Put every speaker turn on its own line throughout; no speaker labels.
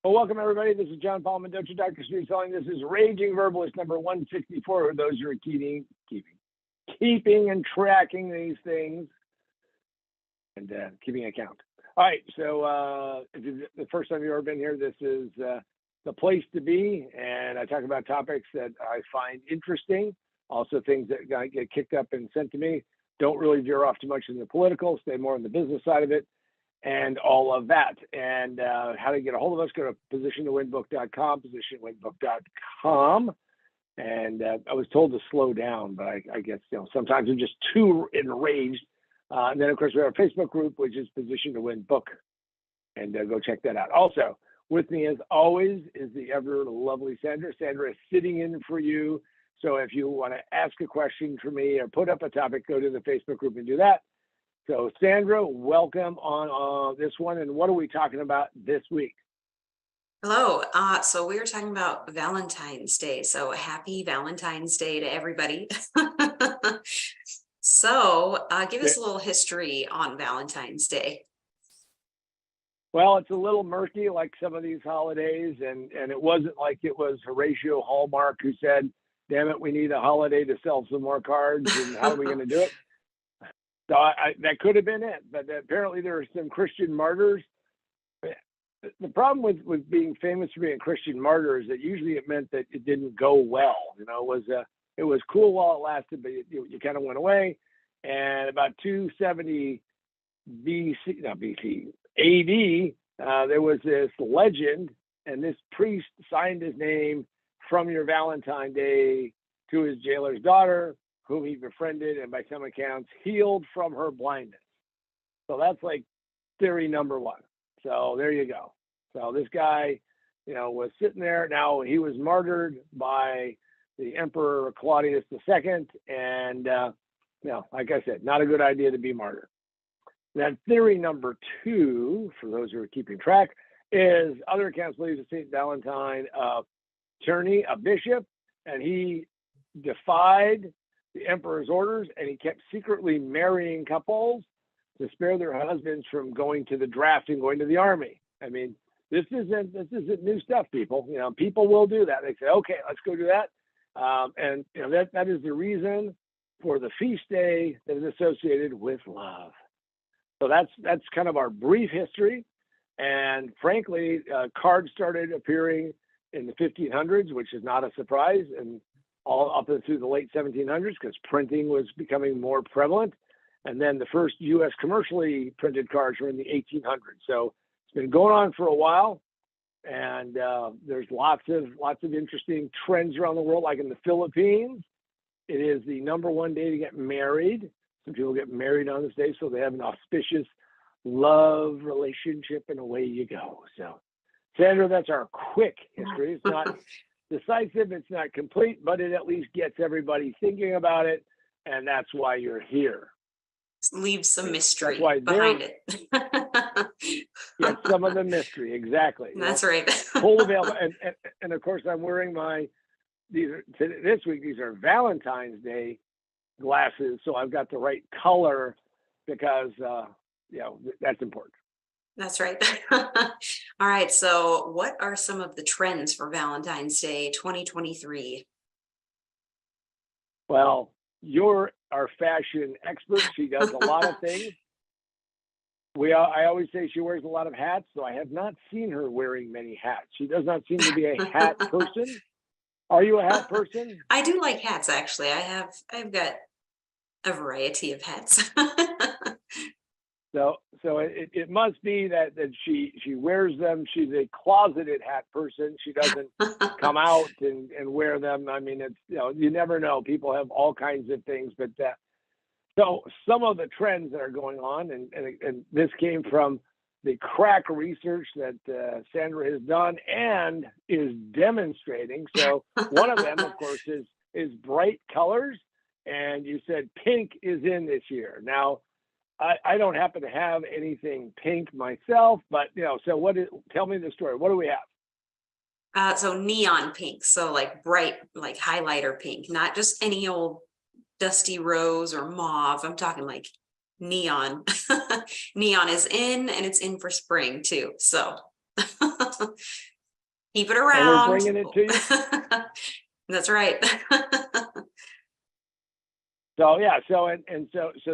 Well, welcome everybody. This is John Paul Mendoza, Dr. Street Selling. This is Raging Verbalist number 164. Those who are keeping and tracking these things and keeping account. All right. So if it's the first time you've ever been here, this is the place to be. And I talk about topics that I find interesting. Also things that get kicked up and sent to me. Don't really veer off too much in the political, stay more on the business side of it. And all of that. And how to get a hold of us, go to positiontowinbook.com, positiontowinbook.com. And I was told to slow down, but I guess, sometimes I'm just too enraged. And then, of course, we have our Facebook group, which is Position to Win Book. And go check that out. Also, with me, as always, is the ever lovely Sandra. Sandra is sitting in for you. So if you want to ask a question for me or put up a topic, go to the Facebook group and do that. So Sandra, welcome on this one. And what are we talking about this week?
Hello. So we were talking about Valentine's Day. So happy Valentine's Day to everybody. So give us a little history on Valentine's Day.
Well, it's a little murky like some of these holidays. And it wasn't like it was Horatio Hallmark who said, damn it, we need a holiday to sell some more cards. And how are we going to do it? So that could have been it, but apparently there are some Christian martyrs. The problem with being famous for being a Christian martyr is that usually it meant that it didn't go well. It was cool while it lasted, but you kind of went away. And about 270 AD, there was this legend, and this priest signed his name from your Valentine Day to his jailer's daughter, whom he befriended and by some accounts healed from her blindness. So that's like theory number one. So there you go. So this guy, was sitting there. Now he was martyred by the Emperor Claudius II. And, like I said, not a good idea to be martyred. Then theory number two, for those who are keeping track, is other accounts believe that St. Valentine, attorney, a bishop, and he defied the emperor's orders, and he kept secretly marrying couples to spare their husbands from going to the draft and going to the army. I mean, this isn't new stuff, people. People will do that. They say, okay, let's go do that. And that is the reason for the feast day that is associated with love. So that's kind of our brief history. And frankly, cards started appearing in the 1500s, which is not a surprise, and all up through the late 1700s, because printing was becoming more prevalent. And then the first U.S. commercially printed cards were in the 1800s. So it's been going on for a while. And there's lots of interesting trends around the world. Like in the Philippines, it is the number one day to get married. Some people get married on this day, so they have an auspicious love relationship, and away you go. So, Sandra, that's our quick history. It's not decisive, it's not complete, but it at least gets everybody thinking about it, and that's why you're here.
Leave some mystery behind it.
Yes, some of the mystery, exactly.
That's right.
Full available, and of course, I'm wearing this week. These are Valentine's Day glasses, so I've got the right color because that's important.
That's right. All right. So what are some of the trends for Valentine's Day 2023?
Well, you're our fashion expert. She does a lot of things. I always say she wears a lot of hats, so I have not seen her wearing many hats. She does not seem to be a hat person. Are you a hat person?
I do like hats, actually. I've got a variety of hats.
So it must be that she wears them. She's a closeted hat person. She doesn't come out and wear them. I mean, it's you never know. People have all kinds of things, but so some of the trends that are going on, and this came from the crack research that Sandra has done and is demonstrating. So one of them, of course, is bright colors, and you said pink is in this year. Now, I don't happen to have anything pink myself, but so tell me the story. What do we have?
So neon pink, so like bright, like highlighter pink, not just any old dusty rose or mauve. I'm talking like neon. Neon is in, and it's in for spring too. So Keep it
And
around.
we're bringing it to you.
That's right.
So yeah, so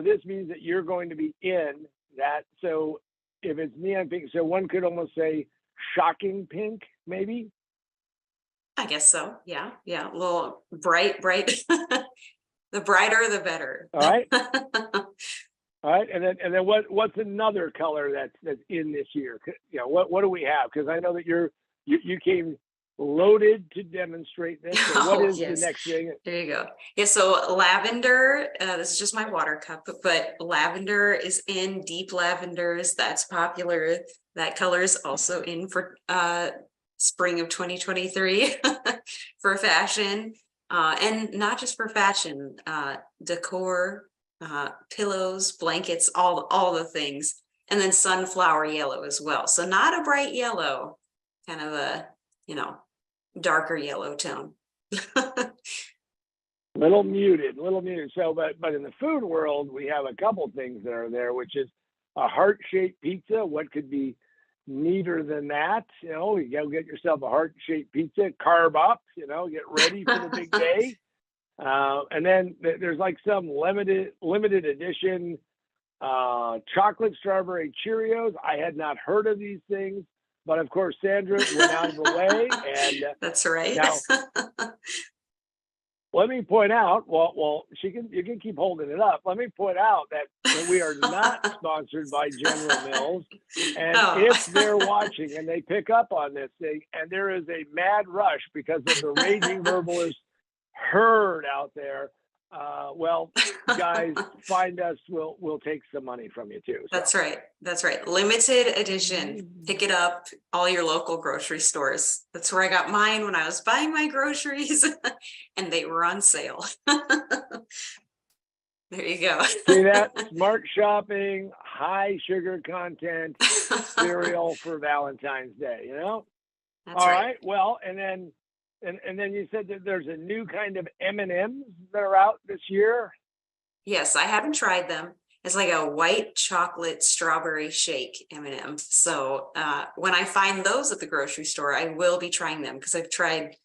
this means that you're going to be in that. So if it's neon pink, so one could almost say shocking pink, maybe.
I guess so. Yeah. A little bright. The brighter, the better.
All right. All right. And then what's another color that's in this year? You know, what do we have? Because I know that you came loaded to demonstrate this. So what is the next thing?
There you go. Yeah, so lavender, this is just my water cup, but lavender is in, deep lavenders, that's popular. That color is also in for spring of 2023 for fashion. And not just for fashion, decor, pillows, blankets, all the things. And then sunflower yellow as well. So not a bright yellow, kind of a, darker yellow tone.
little muted. So, but in the food world, we have a couple things that are there, which is a heart-shaped pizza. What could be neater than that? You know, you go get yourself a heart-shaped pizza, carb up, get ready for the big day. And then there's like some limited edition chocolate strawberry Cheerios. I had not heard of these things, but of course Sandra went out of the way, and
that's right.
Now, let me point out. Well, you can keep holding it up. Let me point out that we are not sponsored by General Mills, and if they're watching and they pick up on this thing, and there is a mad rush because of the Raging Verbalist herd out there, well, guys, find us. We'll take some money from you too.
So. That's right. Limited edition. Pick it up, all your local grocery stores. That's where I got mine when I was buying my groceries, and they were on sale. There you go.
See that? Smart shopping, high sugar content cereal for Valentine's Day.
That's
all right. Well, and then you said that there's a new kind of M&Ms that are out this year.
Yes, I haven't tried them. It's like a white chocolate strawberry shake M&M. So when I find those at the grocery store, I will be trying them, because I've tried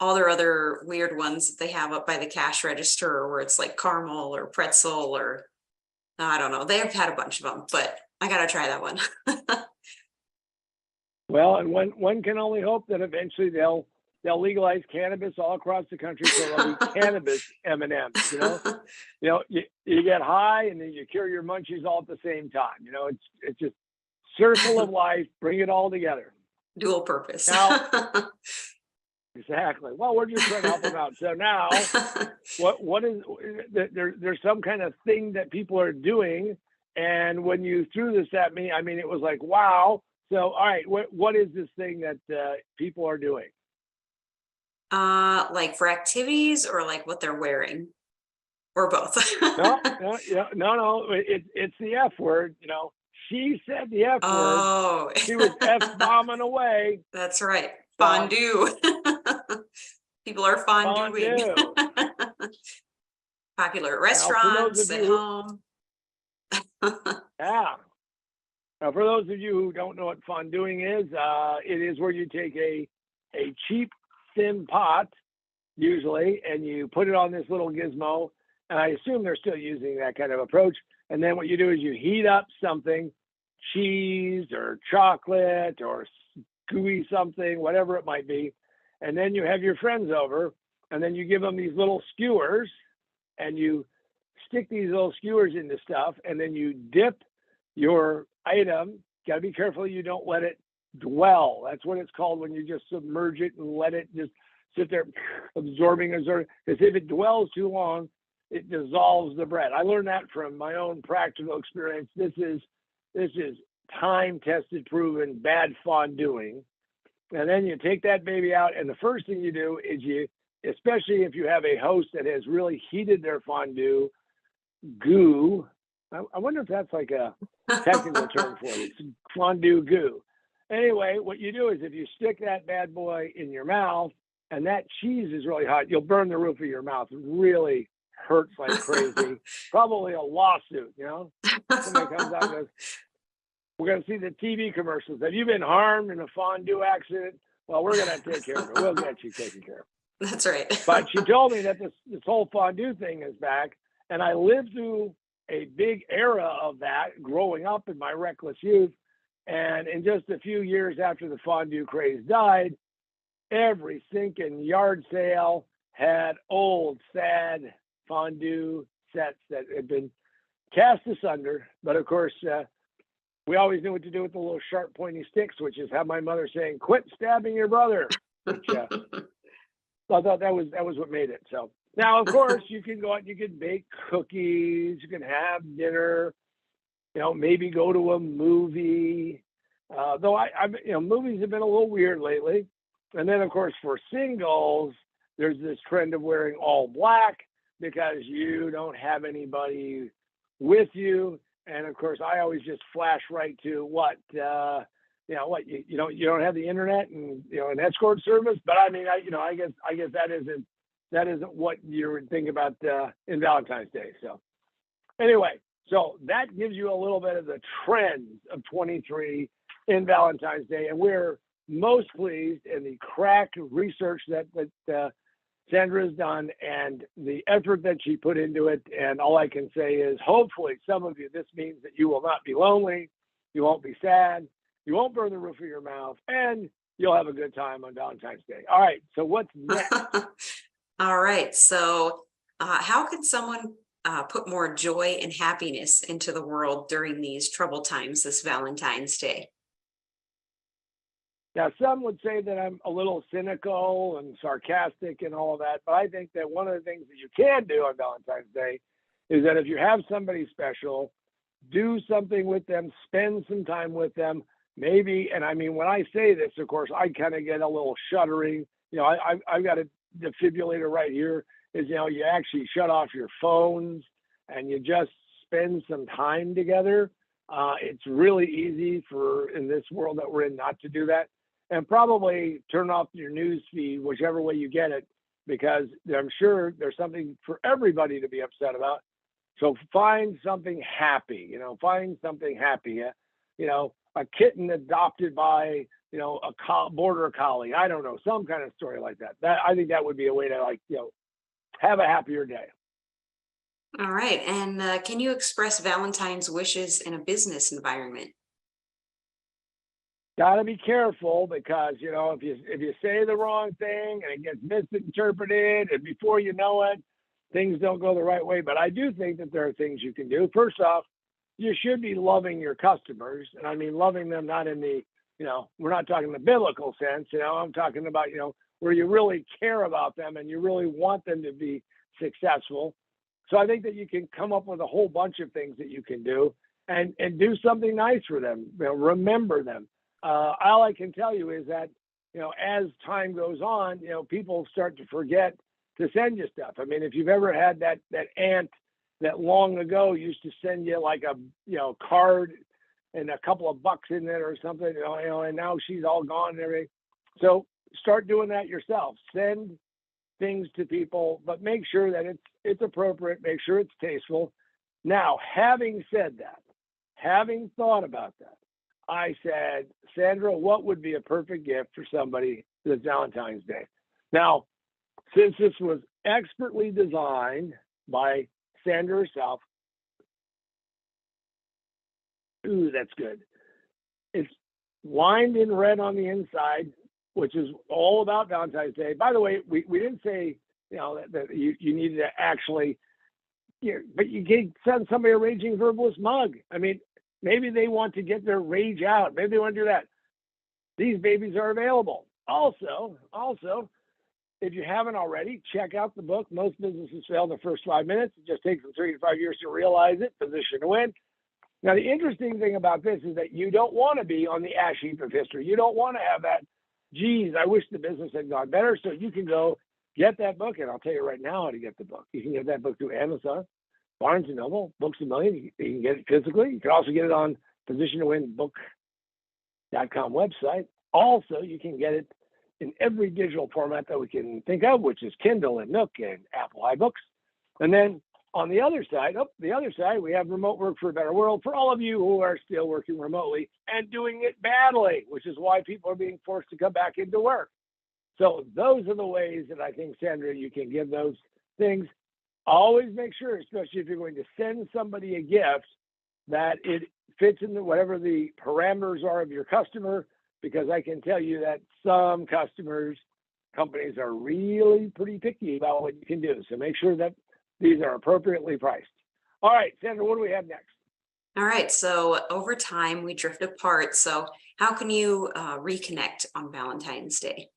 all their other weird ones that they have up by the cash register, where it's like caramel or pretzel or I don't know. They've had a bunch of them, but I got to try that one.
Well, and one can only hope that eventually they'll legalize cannabis all across the country, so there'll be cannabis M&Ms. You get high and then you cure your munchies all at the same time. It's just circle of life. Bring it all together.
Dual purpose.
Now, exactly. Well, we're just trying to help them out. So now, what is there's some kind of thing that people are doing, and when you threw this at me, I mean, it was like, wow. So, all right, what is this thing that people are doing?
Like for activities, or like what they're wearing, or both?
No. It's the F word. She said the F word. She was F-bombing away.
That's right. Fondue. People are fonduing. Popular at restaurants, at home.
Yeah. Now, for those of you who don't know what fonduing is, it is where you take a cheap thin pot, usually, and you put it on this little gizmo, and I assume they're still using that kind of approach. And then what you do is you heat up something, cheese or chocolate or gooey something, whatever it might be, and then you have your friends over, and then you give them these little skewers, and you stick these little skewers into stuff, and then you dip your item. Got to be careful you don't let it dwell. That's what it's called when you just submerge it and let it just sit there absorbing. Because if it dwells too long, it dissolves the bread. I learned that from my own practical experience. This is time-tested, proven bad fonduing. And then you take that baby out, and the first thing you do is especially if you have a host that has really heated their fondue goo. I wonder if that's like a technical term for it. It's fondue goo. Anyway, what you do is if you stick that bad boy in your mouth and that cheese is really hot, you'll burn the roof of your mouth. It really hurts like crazy. Probably a lawsuit, Somebody comes out and goes, We're going to see the TV commercials. Have you been harmed in a fondue accident? Well, we're going to take care of it. We'll get you taken care of.
That's right.
But she told me that this whole fondue thing is back, and I lived through a big era of that growing up in my reckless youth. And in just a few years after the fondue craze died, every sinking yard sale had old, sad fondue sets that had been cast asunder. But of course, we always knew what to do with the little sharp, pointy sticks, which is how my mother saying, "Quit stabbing your brother," which I thought that was what made it. So now, of course, you can go out, you can bake cookies, you can have dinner, maybe go to a movie. Though movies have been a little weird lately. And then, of course, for singles, there's this trend of wearing all black because you don't have anybody with you. And of course, I always just flash right to what you don't have the internet and an escort service. But I mean, I guess that isn't what you would think about in Valentine's Day. So anyway, so that gives you a little bit of the trends of 23 in Valentine's Day, and we're most pleased in the crack research that Sandra has done and the effort that she put into it. And all I can say is, hopefully, some of you, this means that you will not be lonely, you won't be sad, you won't burn the roof of your mouth, and you'll have a good time on Valentine's Day. All right, so what's next?
All right, so how can someone put more joy and happiness into the world during these troubled times this Valentine's Day?
Now, some would say that I'm a little cynical and sarcastic and all of that, but I think that one of the things that you can do on Valentine's Day is that if you have somebody special, do something with them, spend some time with them, maybe. And I mean, when I say this, of course, I kind of get a little shuddering. I've got a defibrillator right here. You actually shut off your phones and you just spend some time together. It's really easy in this world that we're in not to do that. And probably turn off your news feed, whichever way you get it, because I'm sure there's something for everybody to be upset about. So find something happy, find something happy. A kitten adopted by, a border collie. I don't know, some kind of story like that. I think that would be a way to have a happier day.
All right. And can you express Valentine's wishes in a business environment?
Got to be careful because, if you say the wrong thing and it gets misinterpreted and before you know it, things don't go the right way. But I do think that there are things you can do. First off, you should be loving your customers. And I mean, loving them not in the, we're not talking the biblical sense, I'm talking about, where you really care about them and you really want them to be successful. So I think that you can come up with a whole bunch of things that you can do and do something nice for them, remember them. All I can tell you is that, as time goes on, people start to forget to send you stuff. I mean, if you've ever had that aunt that long ago used to send you like a, card and a couple of bucks in it or something, and now she's all gone and everything. So start doing that yourself. Send things to people, but make sure that it's appropriate, make sure it's tasteful. Now, having said that, having thought about that, I said, Sandra, what would be a perfect gift for somebody this Valentine's Day? Now, since this was expertly designed by Sandra herself, ooh, that's good. It's lined in red on the inside, which is all about Valentine's Day. By the way, we didn't say, that you needed to actually, but you can send somebody a Raging Verbalist mug. I mean, maybe they want to get their rage out. Maybe they want to do that. These babies are available. Also, if you haven't already, check out the book. Most businesses fail in the first 5 minutes. It just takes them 3 to 5 years to realize it. Position to win. Now, the interesting thing about this is that you don't want to be on the ash heap of history. You don't want to have that, geez, I wish the business had gone better. So you can go get that book, and I'll tell you right now how to get the book. You can get that book through Amazon, Barnes & Noble, Books A Million. You can get it physically. You can also get it on positiontowinbook.com website. Also, you can get it in every digital format that we can think of, which is Kindle and Nook and Apple iBooks. And then On the other side, we have remote work for a better world for all of you who are still working remotely and doing it badly, which is why people are being forced to come back into work. So those are the ways that I think, Sandra, you can give those things. Always make sure, especially if you're going to send somebody a gift, that it fits into whatever the parameters are of your customer, because I can tell you that some companies are really pretty picky about what you can do. So make sure that these are appropriately priced. All right, Sandra, what do we have next?
All right, so over time we drift apart. So how can you reconnect on Valentine's Day?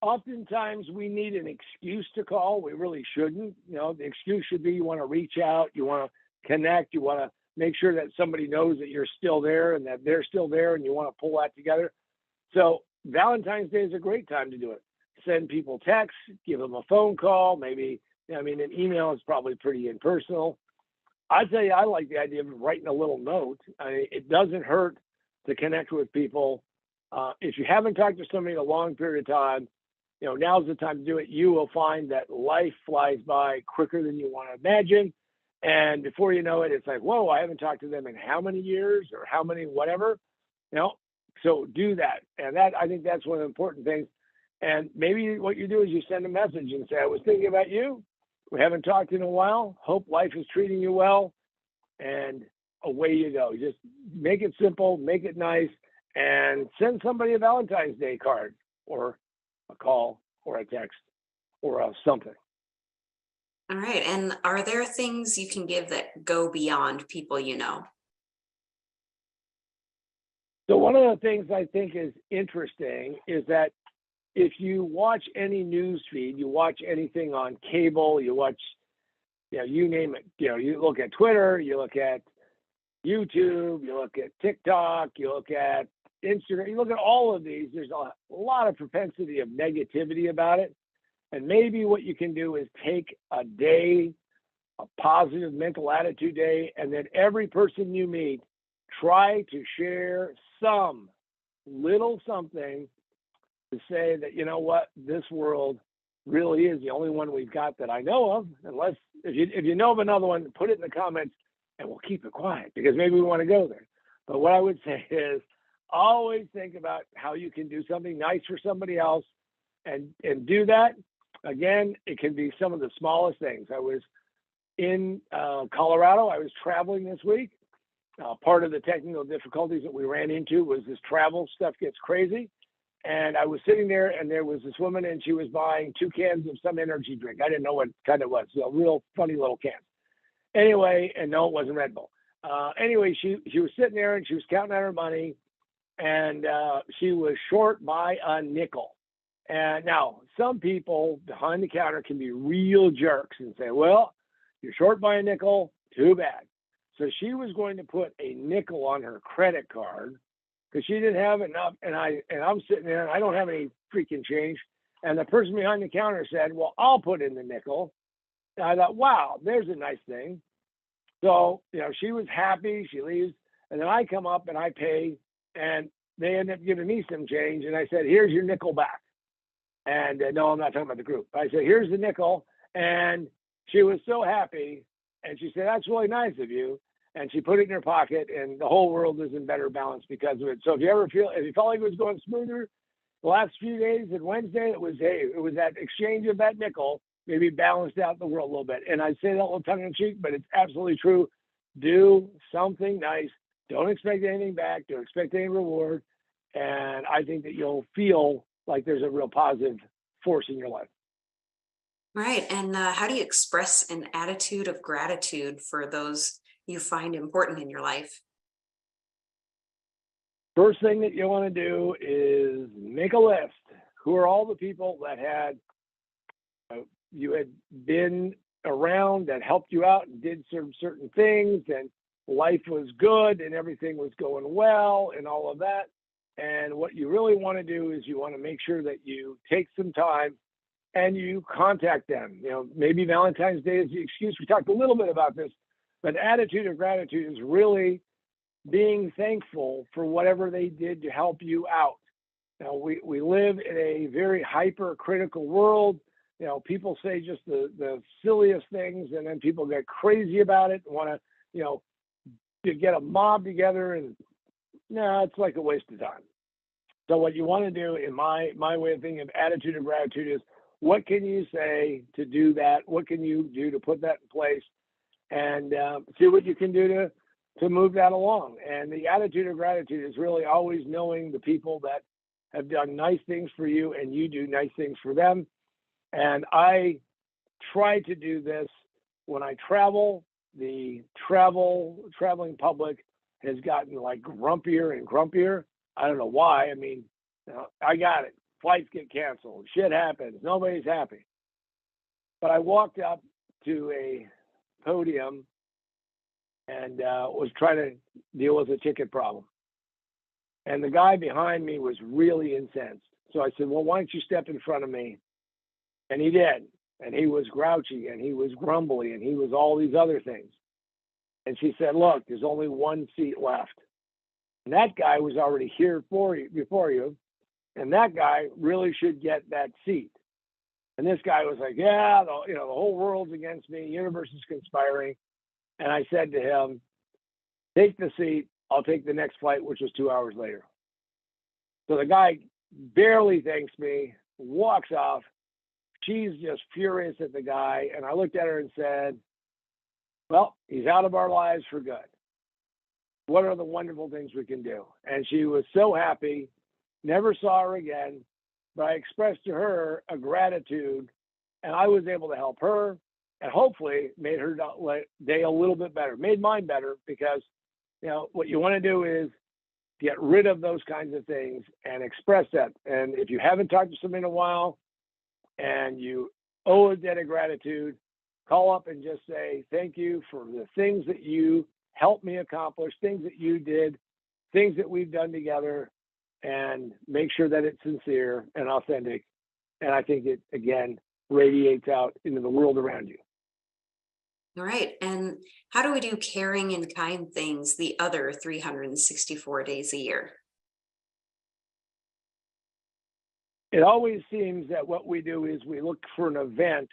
Oftentimes we need an excuse to call. We really shouldn't. The excuse should be you want to reach out, you want to connect, you want to make sure that somebody knows that you're still there and that they're still there, and you want to pull that together. So Valentine's Day is a great time to do it. Send people texts, give them a phone call, maybe, an email is probably pretty impersonal. I tell you, I like the idea of writing a little note. It doesn't hurt to connect with people. If you haven't talked to somebody in a long period of time, now's the time to do it. You will find that life flies by quicker than you want to imagine. And before you know it, it's like, whoa, I haven't talked to them in how many years or how many whatever. So do that. And I think that's one of the important things. And maybe what you do is you send a message and say, I was thinking about you. We haven't talked in a while. Hope life is treating you well. And away you go. Just make it simple, make it nice, and send somebody a Valentine's Day card or a call or a text or something.
All right, and are there things you can give that go beyond people you know?
So one of the things I think is interesting is that if you watch any news feed, you watch anything on cable, you watch, you name it, you look at Twitter, you look at YouTube, you look at TikTok, you look at Instagram, you look at all of these, there's a lot of propensity of negativity about it. And maybe what you can do is take a day, a positive mental attitude day, and then every person you meet, try to share some little something to say that, this world really is the only one we've got that I know of. Unless, if you know of another one, put it in the comments and we'll keep it quiet because maybe we want to go there. But what I would say is always think about how you can do something nice for somebody else and do that. Again, it can be some of the smallest things. I was in Colorado. I was traveling this week. Part of the technical difficulties that we ran into was this travel stuff gets crazy. And I was sitting there and there was this woman and she was buying 2 cans of some energy drink. I didn't know what kind it was. So real funny little cans. Anyway, and no, it wasn't Red Bull. Anyway, she was sitting there and she was counting out her money and she was short by a nickel. And now some people behind the counter can be real jerks and say, well, you're short by a nickel, too bad. So she was going to put a nickel on her credit card because she didn't have enough. And I'm sitting there and I don't have any freaking change. And the person behind the counter said, well, I'll put in the nickel. And I thought, wow, there's a nice thing. So, she was happy, she leaves. And then I come up and I pay and they end up giving me some change. And I said, here's your nickel back. And no, I'm not talking about the group. I said, here's the nickel. And she was so happy. And she said, that's really nice of you. And she put it in her pocket and the whole world is in better balance because of it. So if you felt like it was going smoother the last few days and Wednesday, it was that exchange of that nickel maybe balanced out the world a little bit. And I say that a little tongue in cheek, but it's absolutely true. Do something nice. Don't expect anything back. Don't expect any reward. And I think that you'll feel like there's a real positive force in your life.
Right. And how do you express an attitude of gratitude for those you find important in your life?
First thing that you want to do is make a list. Who are all the people that you had been around that helped you out and did some certain things and life was good and everything was going well and all of that. And what you really want to do is you want to make sure that you take some time and you contact them. Maybe Valentine's Day is the excuse. We talked a little bit about this, but attitude of gratitude is really being thankful for whatever they did to help you out. Now, we live in a very hypercritical world. people say just the silliest things, and then people get crazy about it and want to, to get a mob together, and no, it's like a waste of time. So what you want to do, in my way of thinking of attitude of gratitude, is what can you say to do that? What can you do to put that in place, and see what you can do to move that along. And the attitude of gratitude is really always knowing the people that have done nice things for you, and you do nice things for them. And I try to do this when I travel. The traveling public has gotten like grumpier and grumpier. I don't know why. I mean, I got it. Flights get canceled. Shit happens. Nobody's happy. But I walked up to a podium and was trying to deal with a ticket problem. And the guy behind me was really incensed. So I said, well, why don't you step in front of me? And he did. And he was grouchy, and he was grumbly, and he was all these other things. And she said, look, there's only one seat left. And that guy was already here before you. And that guy really should get that seat. And this guy was like, yeah, the whole world's against me. Universe is conspiring. And I said to him, take the seat. I'll take the next flight, which was 2 hours later. So the guy barely thanks me, walks off. She's just furious at the guy. And I looked at her and said, well, he's out of our lives for good. What are the wonderful things we can do? And she was so happy, never saw her again. But I expressed to her a gratitude, and I was able to help her, and hopefully made her day a little bit better, made mine better, because what you want to do is get rid of those kinds of things and express that. And if you haven't talked to somebody in a while and you owe a debt of gratitude, call up and just say, thank you for the things that you helped me accomplish, things that you did, things that we've done together, and make sure that it's sincere and authentic. And I think it, again, radiates out into the world around you.
All right. And how do we do caring and kind things the other 364 days a year?
It always seems that what we do is we look for an event,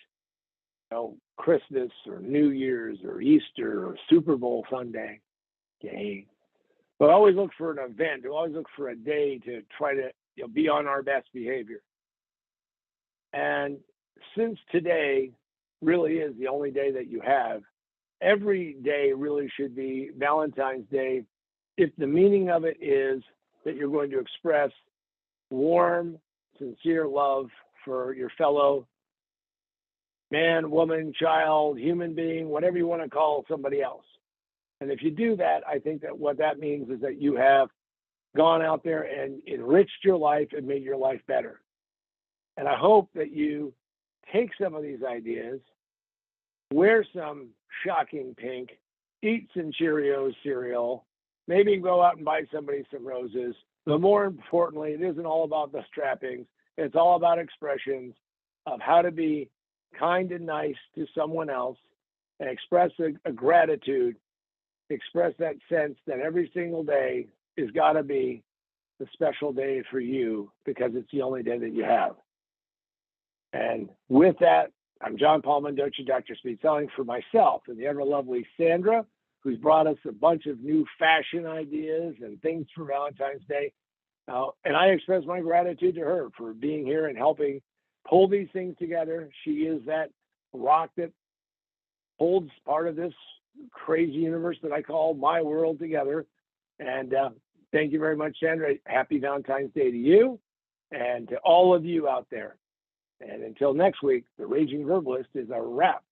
Christmas or New Year's or Easter or Super Bowl Sunday game. But always look for an event. We always look for a day to try to be on our best behavior. And since today really is the only day that you have, every day really should be Valentine's Day, if the meaning of it is that you're going to express warm, sincere love for your fellow man, woman, child, human being, whatever you want to call somebody else. And if you do that, I think that what that means is that you have gone out there and enriched your life and made your life better. And I hope that you take some of these ideas, wear some shocking pink, eat some Cheerios cereal, maybe go out and buy somebody some roses. But more importantly, it isn't all about the strappings. It's all about expressions of how to be kind and nice to someone else and express a gratitude, express that sense that every single day is got to be the special day for you because it's the only day that you have. And with that, I'm John Paul Mendoza, Dr. Speed Selling, for myself and the ever lovely Sandra, who's brought us a bunch of new fashion ideas and things for Valentine's Day. And I express my gratitude to her for being here and helping pull these things together. She is that rock that holds part of this crazy universe that I call my world together. And thank you very much, Sandra. Happy Valentine's Day to you and to all of you out there. And until next week, the Raging Verbalist is a wrap.